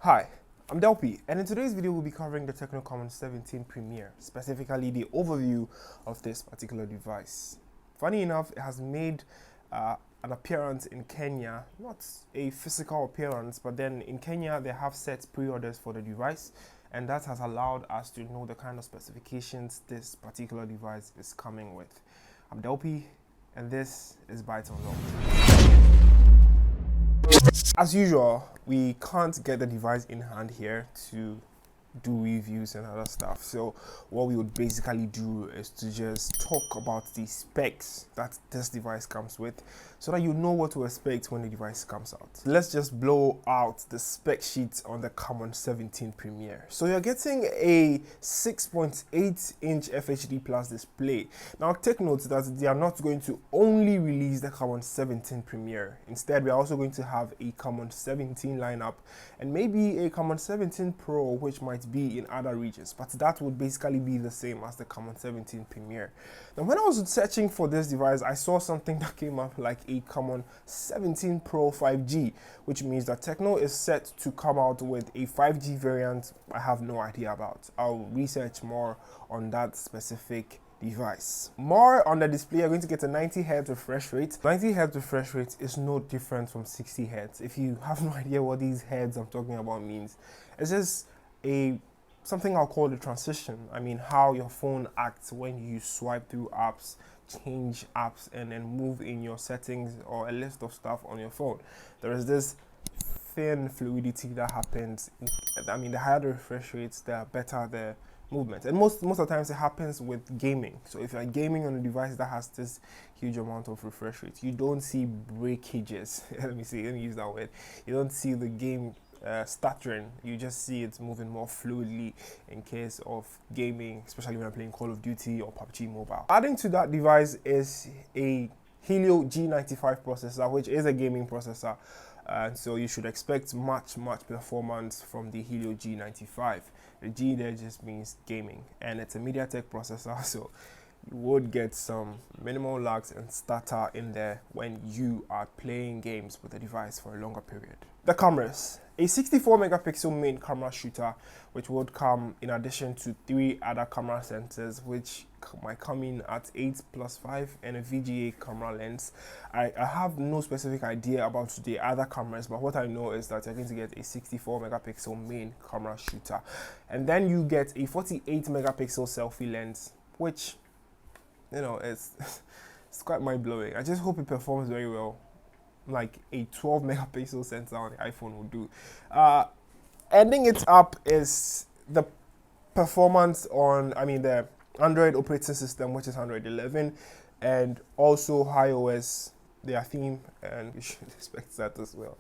Hi, I'm Delpy, and in today's video we'll be covering the Tecno Camon 17 Premier, specifically the overview of this particular device. Funny enough, it has made an appearance in Kenya, not a physical appearance, but then in Kenya they have set pre-orders for the device, and that has allowed us to know the kind of specifications this particular device is coming with. I'm Delpy, and this is Bytes Unlocked. As usual, we can't get the device in hand here to do reviews and other stuff, so what we would basically do is to just talk about the specs that this device comes with so that you know what to expect when the device comes out. Let's just blow out the spec sheet on the Camon 17 Premier. So you're getting a 6.8-inch FHD Plus display. Now take note that they are not going to only release the Camon 17 Premier. Instead, we are also going to have a Camon 17 lineup and maybe a Camon 17 Pro, which might be in other regions, but that would basically be the same as the Camon 17 Premier. Now when I was searching for this device, I saw something that came up like a Camon 17 Pro 5G, which means that Tecno is set to come out with a 5G variant I have no idea about. I'll research more on that specific device. More on the display, you're going to get a 90 Hz refresh rate. 90 Hz refresh rate is no different from 60 Hz. If you have no idea what these hertz I'm talking about means, it's just something I'll call the transition. I mean, how your phone acts when you swipe through apps, change apps, and then move in your settings or a list of stuff on your phone. There is this thin fluidity that happens. I mean, the higher the refresh rates, the better the movement. And most of the times it happens with gaming. So if you're gaming on a device that has this huge amount of refresh rates, you don't see breakages. let me use that word. You don't see the game stuttering. You just see it moving more fluidly in case of gaming, especially when I'm playing Call of Duty or PUBG Mobile. Adding to that device is a Helio G95 processor, which is a gaming processor, and so you should expect much performance from the Helio G95. The G there just means gaming, and it's a MediaTek processor, so you would get some minimal lags and stutter in there when you are playing games with the device for a longer period. The cameras. A 64 megapixel main camera shooter, which would come in addition to 3 other camera sensors, which might come in at 8+5, and a VGA camera lens. I have no specific idea about the other cameras, but what I know is that you're going to get a 64 megapixel main camera shooter. And then you get a 48 megapixel selfie lens, which, you know, it's quite mind-blowing. I just hope it performs very well, like a 12 megapixel sensor on the iPhone would do. Ending it up is the performance on, the Android operating system, which is Android 11, and also iOS, their theme, and you should expect that as well.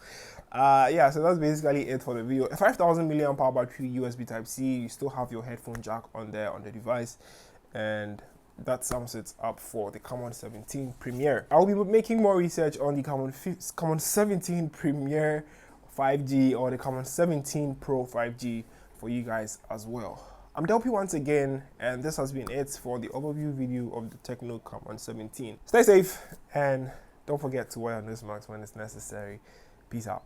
Yeah, so that's basically it for the video. A 5000 mAh battery, USB Type-C. You still have your headphone jack on there on the device, and that sums it up for the Camon 17 Premier. I will be making more research on the Camon 17 Premier 5G or the Camon 17 Pro 5G for you guys as well. I'm Delpy once again, and this has been it for the overview video of the Tecno Camon 17. Stay safe, and don't forget to wear a nose mask when it's necessary. Peace out.